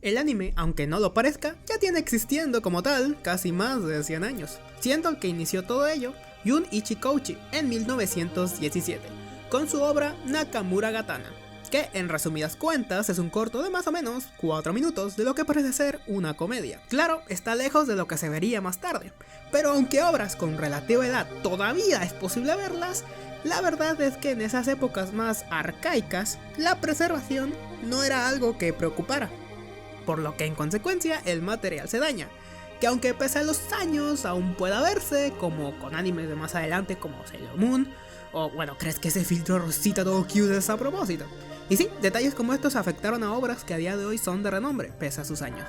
El anime, aunque no lo parezca, ya tiene existiendo como tal casi más de 100 años, siendo el que inició todo ello Jun Ichikouchi en 1917, con su obra Nakamura Gatana, que en resumidas cuentas es un corto de más o menos 4 minutos de lo que parece ser una comedia. Claro, está lejos de lo que se vería más tarde, pero aunque obras con relativa edad todavía es posible verlas, la verdad es que en esas épocas más arcaicas, la preservación no era algo que preocupara, por lo que en consecuencia el material se daña, que aunque pese a los años aún pueda verse, como con animes de más adelante como Sailor Moon, o bueno, ¿crees que ese filtro rosita todo cute es a propósito? Y sí, detalles como estos afectaron a obras que a día de hoy son de renombre, pese a sus años.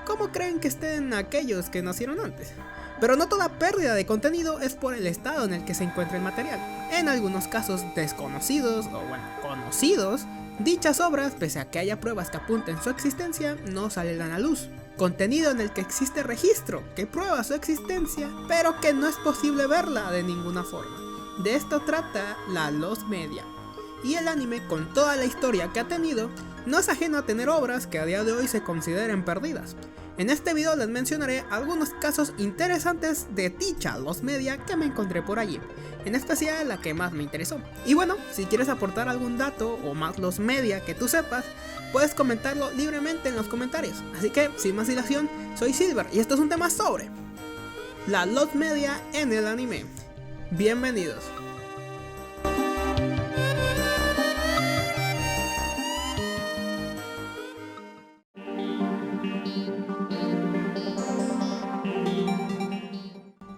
¿Cómo creen que estén aquellos que nacieron antes? Pero no toda pérdida de contenido es por el estado en el que se encuentra el material. En algunos casos desconocidos, o bueno, conocidos, dichas obras, pese a que haya pruebas que apunten su existencia, no salen a la luz. Contenido en el que existe registro que prueba su existencia, pero que no es posible verla de ninguna forma. De esto trata la Lost Media. Y el anime, con toda la historia que ha tenido, no es ajeno a tener obras que a día de hoy se consideren perdidas. En este video les mencionaré algunos casos interesantes de dicha Lost Media que me encontré por allí, en especial la que más me interesó. Y bueno, si quieres aportar algún dato o más Lost Media que tú sepas, puedes comentarlo libremente en los comentarios. Así que, sin más dilación, soy Silver y esto es un tema sobre la Lost Media en el anime. Bienvenidos.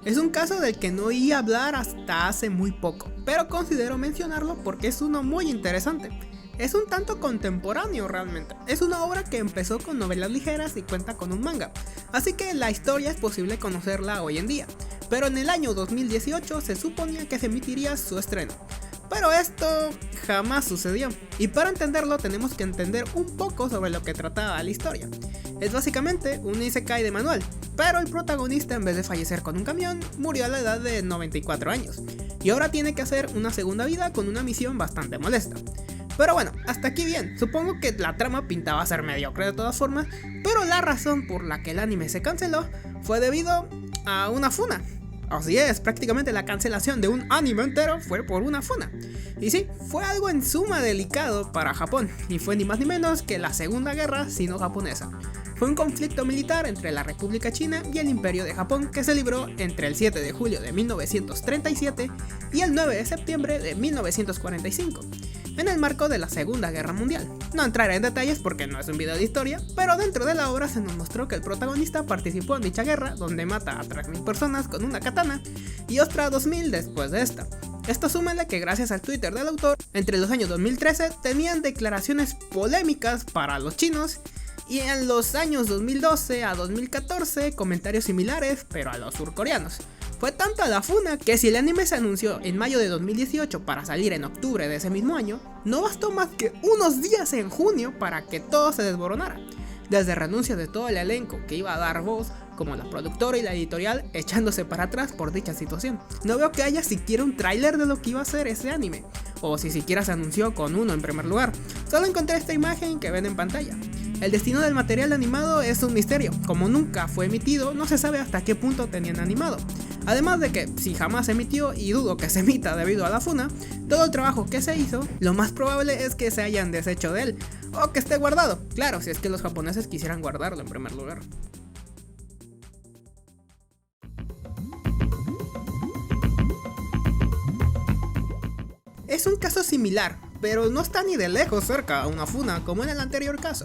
Es un caso del que no oí hablar hasta hace muy poco, pero considero mencionarlo porque es uno muy interesante. Es un tanto contemporáneo realmente, es una obra que empezó con novelas ligeras y cuenta con un manga, así que la historia es posible conocerla hoy en día, pero en el año 2018 se suponía que se emitiría su estreno. Pero esto jamás sucedió, y para entenderlo tenemos que entender un poco sobre lo que trataba la historia. Es básicamente un isekai de manual, pero el protagonista, en vez de fallecer con un camión, murió a la edad de 94 años, y ahora tiene que hacer una segunda vida con una misión bastante molesta. Pero bueno, hasta aquí bien, supongo que la trama pintaba ser mediocre de todas formas, pero la razón por la que el anime se canceló fue debido a una funa. Así es, prácticamente la cancelación de un anime entero fue por una funa. Y sí, fue algo en suma delicado para Japón, y fue ni más ni menos que la Segunda Guerra Sino-Japonesa. Fue un conflicto militar entre la República China y el Imperio de Japón que se libró entre el 7 de julio de 1937 y el 9 de septiembre de 1945, en el marco de la Segunda Guerra Mundial. No entraré en detalles porque no es un video de historia, pero dentro de la obra se nos mostró que el protagonista participó en dicha guerra, donde mata a 3.000 personas con una katana y otras 2.000 después de esta. Esto súmele que gracias al Twitter del autor, entre los años 2013 tenían declaraciones polémicas para los chinos, y en los años 2012 a 2014 comentarios similares, pero a los surcoreanos. Fue tanta la funa que si el anime se anunció en mayo de 2018 para salir en octubre de ese mismo año, no bastó más que unos días en junio para que todo se desmoronara. Desde renuncia de todo el elenco que iba a dar voz, como la productora y la editorial echándose para atrás por dicha situación. No veo que haya siquiera un tráiler de lo que iba a ser ese anime, o si siquiera se anunció con uno en primer lugar. Solo encontré esta imagen que ven en pantalla. El destino del material animado es un misterio, como nunca fue emitido, no se sabe hasta qué punto tenían animado. Además de que, si jamás se emitió, y dudo que se emita debido a la funa, todo el trabajo que se hizo, lo más probable es que se hayan deshecho de él, o que esté guardado, claro, si es que los japoneses quisieran guardarlo en primer lugar. Es un caso similar, pero no está ni de lejos cerca a una funa como en el anterior caso.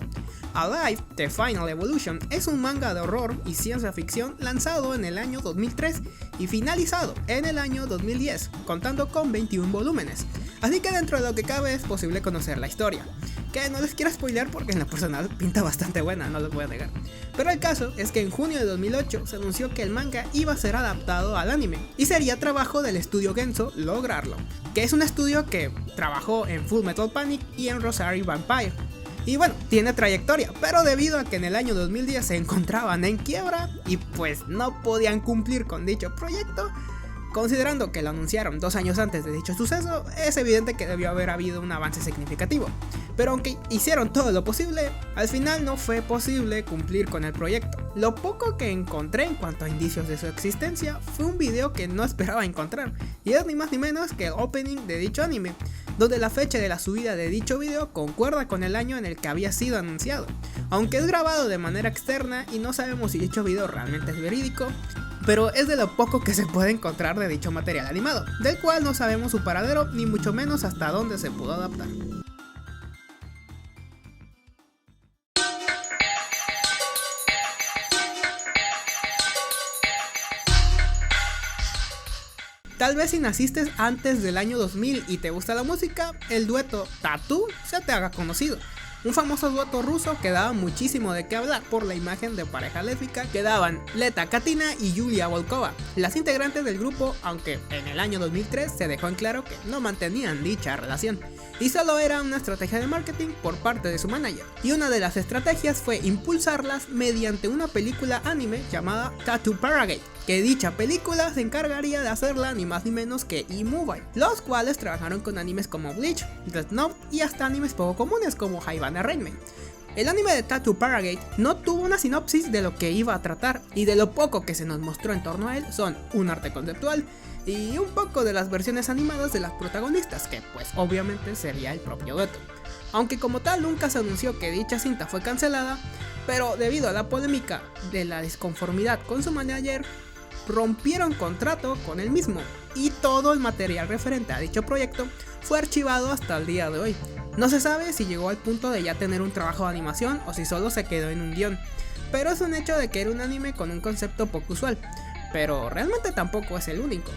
Alive: The Final Evolution es un manga de horror y ciencia ficción lanzado en el año 2003 y finalizado en el año 2010, contando con 21 volúmenes, así que dentro de lo que cabe es posible conocer la historia, que no les quiero spoilear porque en lo personal pinta bastante buena, no les voy a negar. Pero el caso es que en junio de 2008 se anunció que el manga iba a ser adaptado al anime, y sería trabajo del estudio Genso lograrlo, que es un estudio que trabajó en Full Metal Panic y en Rosario Vampire. Y bueno, tiene trayectoria, pero debido a que en el año 2010 se encontraban en quiebra y pues no podían cumplir con dicho proyecto, Considerando que lo anunciaron 2 años antes de dicho suceso, es evidente que debió haber habido un avance significativo. Pero aunque hicieron todo lo posible, al final no fue posible cumplir con el proyecto. Lo poco que encontré en cuanto a indicios de su existencia fue un video que no esperaba encontrar, y es ni más ni menos que el opening de dicho anime, donde la fecha de la subida de dicho video concuerda con el año en el que había sido anunciado. Aunque es grabado de manera externa y no sabemos si dicho video realmente es verídico, pero es de lo poco que se puede encontrar de dicho material animado, del cual no sabemos su paradero ni mucho menos hasta dónde se pudo adaptar. Tal vez si naciste antes del año 2000 y te gusta la música, el dueto Tattoo se te haga conocido. Un famoso dueto ruso que daba muchísimo de qué hablar por la imagen de pareja lésbica que daban Leta Katina y Yulia Volkova, las integrantes del grupo, aunque en el año 2003 se dejó en claro que no mantenían dicha relación, y solo era una estrategia de marketing por parte de su manager. Y una de las estrategias fue impulsarlas mediante una película anime llamada Tattoo Paragate, que dicha película se encargaría de hacerla ni más ni menos que E-Movie, los cuales trabajaron con animes como Bleach, Death Note y hasta animes poco comunes como Haibane Rainmain. El anime de Tattoo Paragate no tuvo una sinopsis de lo que iba a tratar, y de lo poco que se nos mostró en torno a él son un arte conceptual y un poco de las versiones animadas de las protagonistas, que pues obviamente sería el propio dueto. Aunque como tal nunca se anunció que dicha cinta fue cancelada, pero debido a la polémica de la disconformidad con su manager, rompieron contrato con el mismo, y todo el material referente a dicho proyecto fue archivado hasta el día de hoy. No se sabe si llegó al punto de ya tener un trabajo de animación o si solo se quedó en un guión, pero es un hecho de que era un anime con un concepto poco usual, pero realmente tampoco es el único.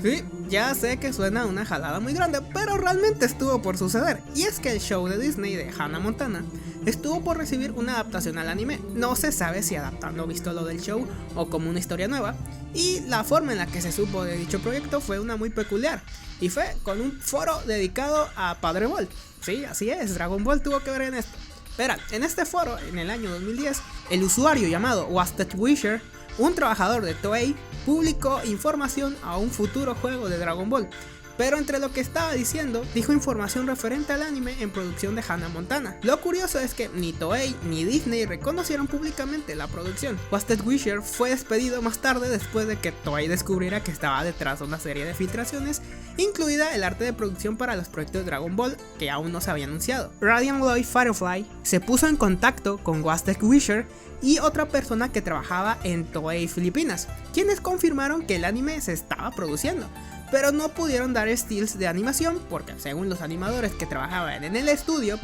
Sí, ya sé que suena una jalada muy grande, pero realmente estuvo por suceder, y es que el show de Disney de Hannah Montana estuvo por recibir una adaptación al anime. No se sabe si adaptando visto lo del show o como una historia nueva, y la forma en la que se supo de dicho proyecto fue una muy peculiar, y fue con un foro dedicado a Padre Ball. Sí, así es, Dragon Ball tuvo que ver en esto. Verán, en este foro, en el año 2010, el usuario llamado Wasted Wisher, un trabajador de Toei, publicó información a un futuro juego de Dragon Ball, pero entre lo que estaba diciendo, dijo información referente al anime en producción de Hannah Montana. Lo curioso es que ni Toei ni Disney reconocieron públicamente la producción. Wasted Wisher fue despedido más tarde después de que Toei descubriera que estaba detrás de una serie de filtraciones, incluida el arte de producción para los proyectos de Dragon Ball que aún no se había anunciado. Radiant Lloyd Firefly se puso en contacto con Wasted Wisher y otra persona que trabajaba en Toei Filipinas, quienes confirmaron que el anime se estaba produciendo, pero no pudieron dar stills de animación porque, según los animadores que trabajaban en el estudio,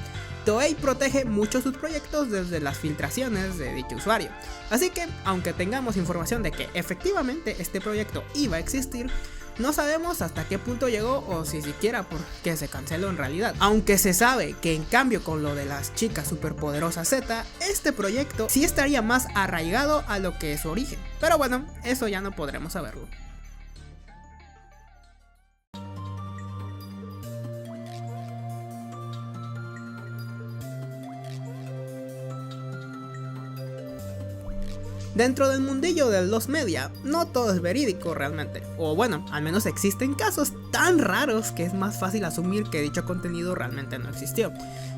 Toei protege mucho sus proyectos desde las filtraciones de dicho usuario. Así que, aunque tengamos información de que efectivamente este proyecto iba a existir, no sabemos hasta qué punto llegó o si siquiera por qué se canceló en realidad. Aunque se sabe que en cambio con lo de las chicas superpoderosas Z, este proyecto sí estaría más arraigado a lo que es su origen. Pero bueno, eso ya no podremos saberlo. Dentro del mundillo de los media, no todo es verídico realmente, o bueno, al menos existen casos tan raros que es más fácil asumir que dicho contenido realmente no existió,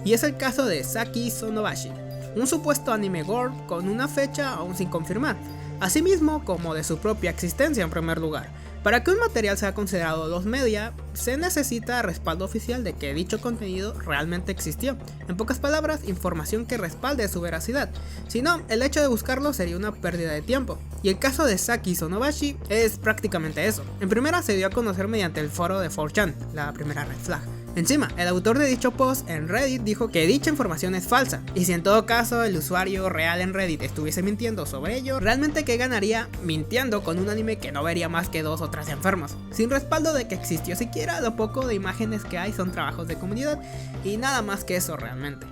y es el caso de Saki Sonobashi, un supuesto anime gore con una fecha aún sin confirmar, asimismo como de su propia existencia en primer lugar. Para que un material sea considerado los media, se necesita respaldo oficial de que dicho contenido realmente existió. En pocas palabras, información que respalde su veracidad. Si no, el hecho de buscarlo sería una pérdida de tiempo. Y el caso de Saki Sonobashi es prácticamente eso. En primera se dio a conocer mediante el foro de 4chan, la primera red flag. Encima, el autor de dicho post en Reddit dijo que dicha información es falsa, y si en todo caso el usuario real en Reddit estuviese mintiendo sobre ello, realmente ¿qué ganaría mintiendo con un anime que no vería más que 2 o 3 enfermos? Sin respaldo de que existió siquiera, lo poco de imágenes que hay son trabajos de comunidad, y nada más que eso realmente.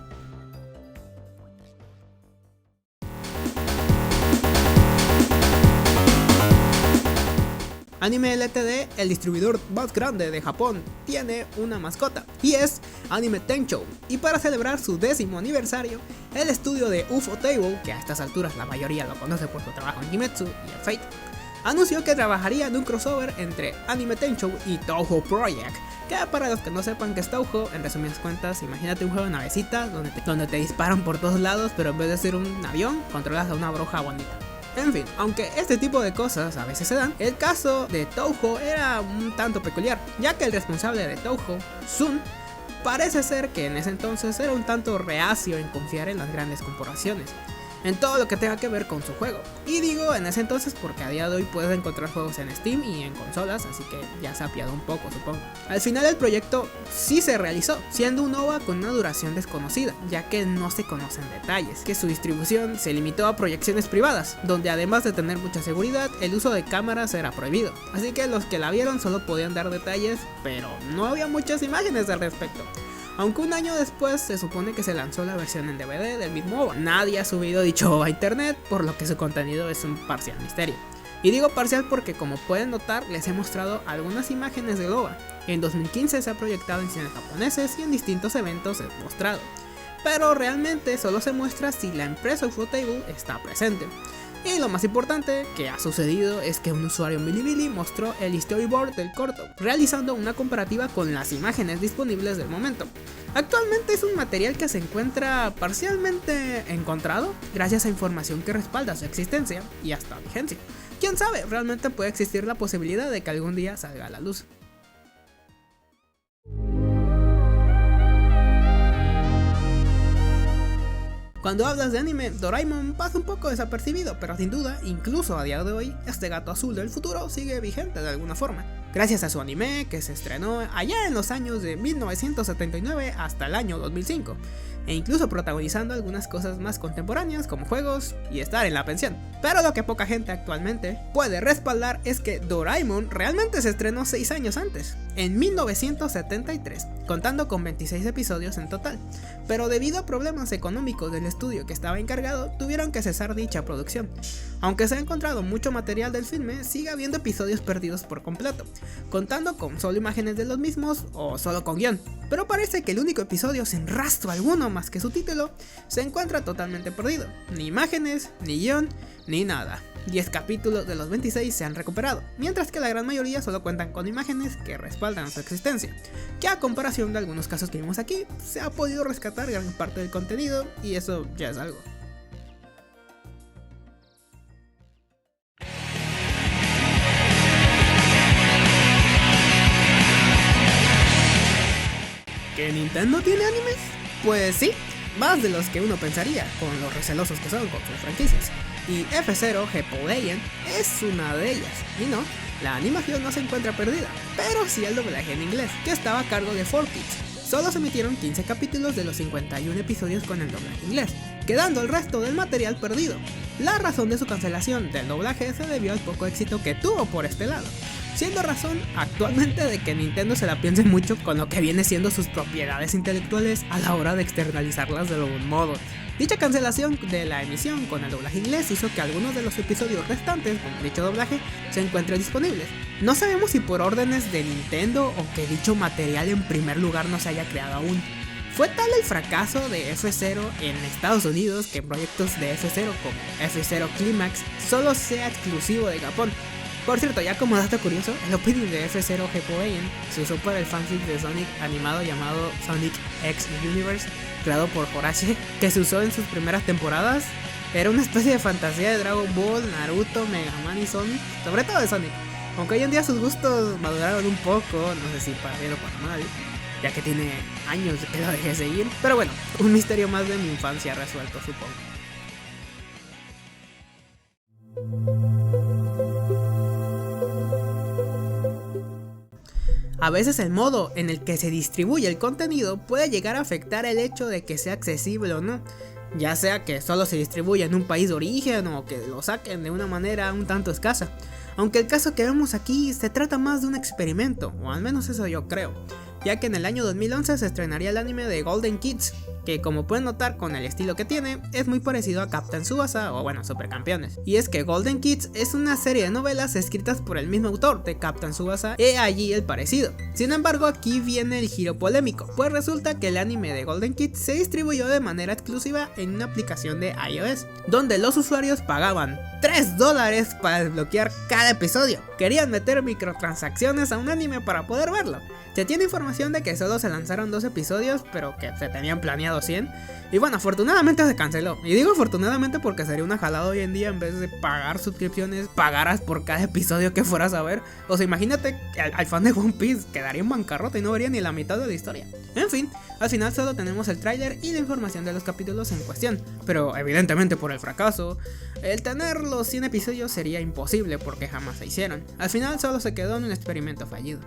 Anime LTD, el distribuidor más grande de Japón, tiene una mascota y es Anime Tenchou. Y para celebrar su 10º aniversario, el estudio de Ufotable, que a estas alturas la mayoría lo conoce por su trabajo en Kimetsu y en Fate, anunció que trabajaría en un crossover entre Anime Tenchou y Touhou Project. Que para los que no sepan qué es Touhou, en resumidas cuentas, imagínate un juego de navecitas donde te disparan por todos lados, pero en vez de ser un avión, controlas a una bruja bonita. En fin, aunque este tipo de cosas a veces se dan, el caso de Touhou era un tanto peculiar, ya que el responsable de Touhou, Sun, parece ser que en ese entonces era un tanto reacio en confiar en las grandes corporaciones, en todo lo que tenga que ver con su juego. Y digo en ese entonces porque a día de hoy puedes encontrar juegos en Steam y en consolas, así que ya se ha apiado un poco, supongo. Al final el proyecto sí se realizó, siendo un OVA con una duración desconocida, ya que no se conocen detalles, que su distribución se limitó a proyecciones privadas, donde además de tener mucha seguridad, el uso de cámaras era prohibido, así que los que la vieron solo podían dar detalles, pero no había muchas imágenes al respecto. Aunque un año después se supone que se lanzó la versión en DVD del mismo OVA. Nadie ha subido dicho OVA a internet, por lo que su contenido es un parcial misterio. Y digo parcial porque, como pueden notar, les he mostrado algunas imágenes del OVA. En 2015 se ha proyectado en cines japoneses y en distintos eventos es mostrado, pero realmente solo se muestra si la empresa Ufotable está presente. Y lo más importante que ha sucedido es que un usuario en Bilibili mostró el storyboard del corto, realizando una comparativa con las imágenes disponibles del momento. Actualmente es un material que se encuentra parcialmente encontrado gracias a información que respalda su existencia y hasta vigencia. Quién sabe, realmente puede existir la posibilidad de que algún día salga a la luz. Cuando hablas de anime, Doraemon pasa un poco desapercibido, pero sin duda, incluso a día de hoy, este gato azul del futuro sigue vigente de alguna forma, gracias a su anime que se estrenó allá en los años de 1979 hasta el año 2005, e incluso protagonizando algunas cosas más contemporáneas como juegos y estar en la pensión. Pero lo que poca gente actualmente puede respaldar es que Doraemon realmente se estrenó 6 años antes, en 1973, contando con 26 episodios en total, pero debido a problemas económicos del estudio que estaba encargado, tuvieron que cesar dicha producción. Aunque se ha encontrado mucho material del filme, sigue habiendo episodios perdidos por completo, contando con solo imágenes de los mismos o solo con guión, pero parece que el único episodio sin rastro alguno más que su título se encuentra totalmente perdido, ni imágenes, ni guión, ni nada. 10 capítulos de los 26 se han recuperado, mientras que la gran mayoría solo cuentan con imágenes que respaldan su existencia, que a comparación de algunos casos que vimos aquí, se ha podido rescatar gran parte del contenido y eso ya es algo. ¿Que Nintendo tiene animes? Pues sí, más de los que uno pensaría, con lo recelosos que son con sus franquicias. Y F0 GPO Legend es una de ellas, y no, la animación no se encuentra perdida, pero sí el doblaje en inglés, que estaba a cargo de 4Kids. Solo se emitieron 15 capítulos de los 51 episodios con el doblaje inglés, quedando el resto del material perdido. La razón de su cancelación del doblaje se debió al poco éxito que tuvo por este lado, siendo razón actualmente de que Nintendo se la piense mucho con lo que viene siendo sus propiedades intelectuales a la hora de externalizarlas de algún modo. Dicha cancelación de la emisión con el doblaje inglés hizo que algunos de los episodios restantes con dicho doblaje se encuentren disponibles. No sabemos si por órdenes de Nintendo o que dicho material en primer lugar no se haya creado aún. Fue tal el fracaso de F0 en Estados Unidos que proyectos de F0 como F0 Climax solo sea exclusivo de Japón. Por cierto, ya como dato curioso, el opening de F0 GPO Legend se usó para el fanfic de Sonic animado llamado Sonic X Universe, creado por Horace, que se usó en sus primeras temporadas. Era una especie de fantasía de Dragon Ball, Naruto, Mega Man y Sonic, sobre todo de Sonic. Aunque hoy en día sus gustos maduraron un poco, no sé si para bien o para mal, ya que tiene años que lo dejé seguir. Pero bueno, un misterio más de mi infancia resuelto, supongo. A veces el modo en el que se distribuye el contenido puede llegar a afectar el hecho de que sea accesible o no, ya sea que solo se distribuya en un país de origen o que lo saquen de una manera un tanto escasa. Aunque el caso que vemos aquí se trata más de un experimento, o al menos eso yo creo, ya que en el año 2011 se estrenaría el anime de Golden Kids, que como pueden notar con el estilo que tiene, es muy parecido a Captain Tsubasa o bueno, Supercampeones. Y es que Golden Kids es una serie de novelas escritas por el mismo autor de Captain Tsubasa, y allí el parecido. Sin embargo, aquí viene el giro polémico, pues resulta que el anime de Golden Kids se distribuyó de manera exclusiva en una aplicación de iOS, donde los usuarios pagaban $3 para desbloquear cada episodio. Querían meter microtransacciones a un anime para poder verlo. Se tiene información de que solo se lanzaron 2 episodios, pero que se tenían planeado 100. Y bueno, afortunadamente se canceló. Y digo afortunadamente porque sería una jalada hoy en día, en vez de pagar suscripciones, pagaras por cada episodio que fueras a ver. O sea, imagínate que al fan de One Piece quedaría en bancarrota y no vería ni la mitad de la historia. En fin, al final solo tenemos el tráiler y la información de los capítulos en cuestión. Pero evidentemente por el fracaso, el tener los 100 episodios sería imposible porque jamás se hicieron. Al final solo se quedó en un experimento fallido.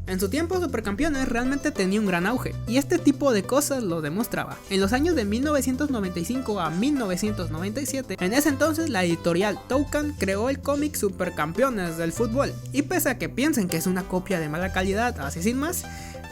En su tiempo, Supercampeones realmente tenía un gran auge, y este tipo de cosas lo demostraba. En los años de 1995 a 1997, en ese entonces la editorial Toucan creó el cómic Supercampeones del fútbol, y pese a que piensen que es una copia de mala calidad, así sin más,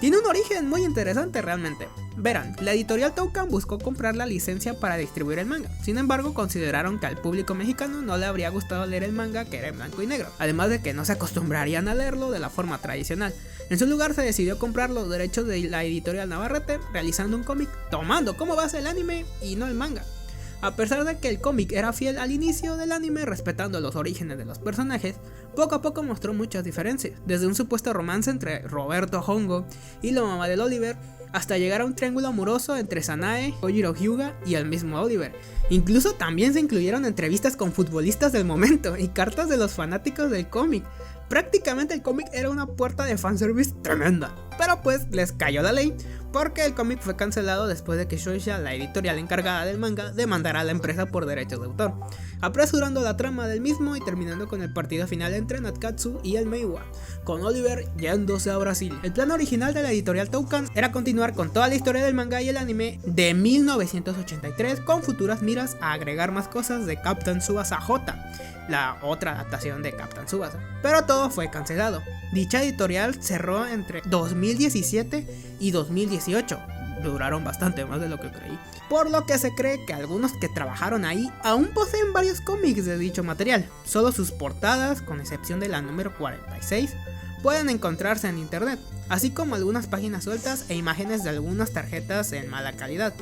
tiene un origen muy interesante realmente. Verán, la editorial Toucan buscó comprar la licencia para distribuir el manga, sin embargo consideraron que al público mexicano no le habría gustado leer el manga que era en blanco y negro, además de que no se acostumbrarían a leerlo de la forma tradicional. En su lugar se decidió comprar los derechos de la editorial Navarrete, realizando un cómic tomando como base el anime y no el manga. A pesar de que el cómic era fiel al inicio del anime, respetando los orígenes de los personajes, poco a poco mostró muchas diferencias, desde un supuesto romance entre Roberto Hongo y la mamá del Oliver, hasta llegar a un triángulo amoroso entre Sanae, Kojiro Hyuga y el mismo Oliver. Incluso también se incluyeron entrevistas con futbolistas del momento y cartas de los fanáticos del cómic. Prácticamente el cómic era una puerta de fanservice tremenda, pero pues les cayó la ley porque el cómic fue cancelado después de que Shueisha, la editorial encargada del manga, demandara a la empresa por derechos de autor, apresurando la trama del mismo y terminando con el partido final entre Natkatsu y el Meiwa, con Oliver yéndose a Brasil. El plan original de la editorial Toucan era continuar con toda la historia del manga y el anime de 1983, con futuras miras a agregar más cosas de Captain Tsubasa J, la otra adaptación de Captain Tsubasa, pero todo fue cancelado. Dicha editorial cerró entre 2017 y 2018, duraron bastante más de lo que creí, por lo que se cree que algunos que trabajaron ahí aún poseen varios cómics de dicho material. Solo sus portadas, con excepción de la número 46, pueden encontrarse en internet, así como algunas páginas sueltas e imágenes de algunas tarjetas en mala calidad.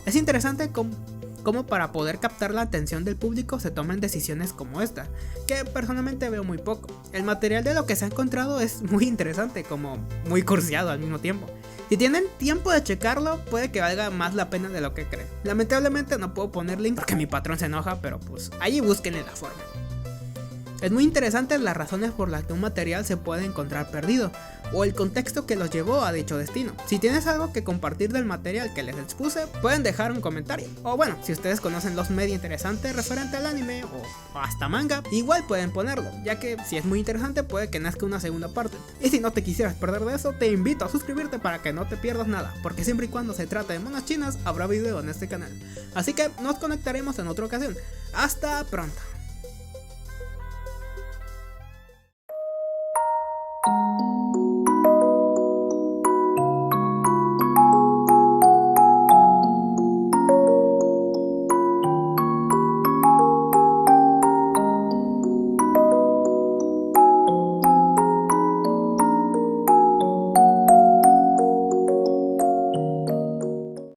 Es interesante cómo para poder captar la atención del público se toman decisiones como esta, que personalmente veo muy poco. El material de lo que se ha encontrado es muy interesante, como muy cursiado al mismo tiempo. Si tienen tiempo de checarlo, puede que valga más la pena de lo que creen. Lamentablemente no puedo poner link porque mi patrón se enoja, pero pues allí búsquenle la forma. Es muy interesante las razones por las que un material se puede encontrar perdido, o el contexto que los llevó a dicho destino. Si tienes algo que compartir del material que les expuse, pueden dejar un comentario. O bueno, si ustedes conocen los media interesantes referente al anime o hasta manga, igual pueden ponerlo, ya que si es muy interesante puede que nazca una segunda parte. Y si no te quisieras perder de eso, te invito a suscribirte para que no te pierdas nada, porque siempre y cuando se trate de monas chinas, habrá video en este canal. Así que nos conectaremos en otra ocasión. Hasta pronto.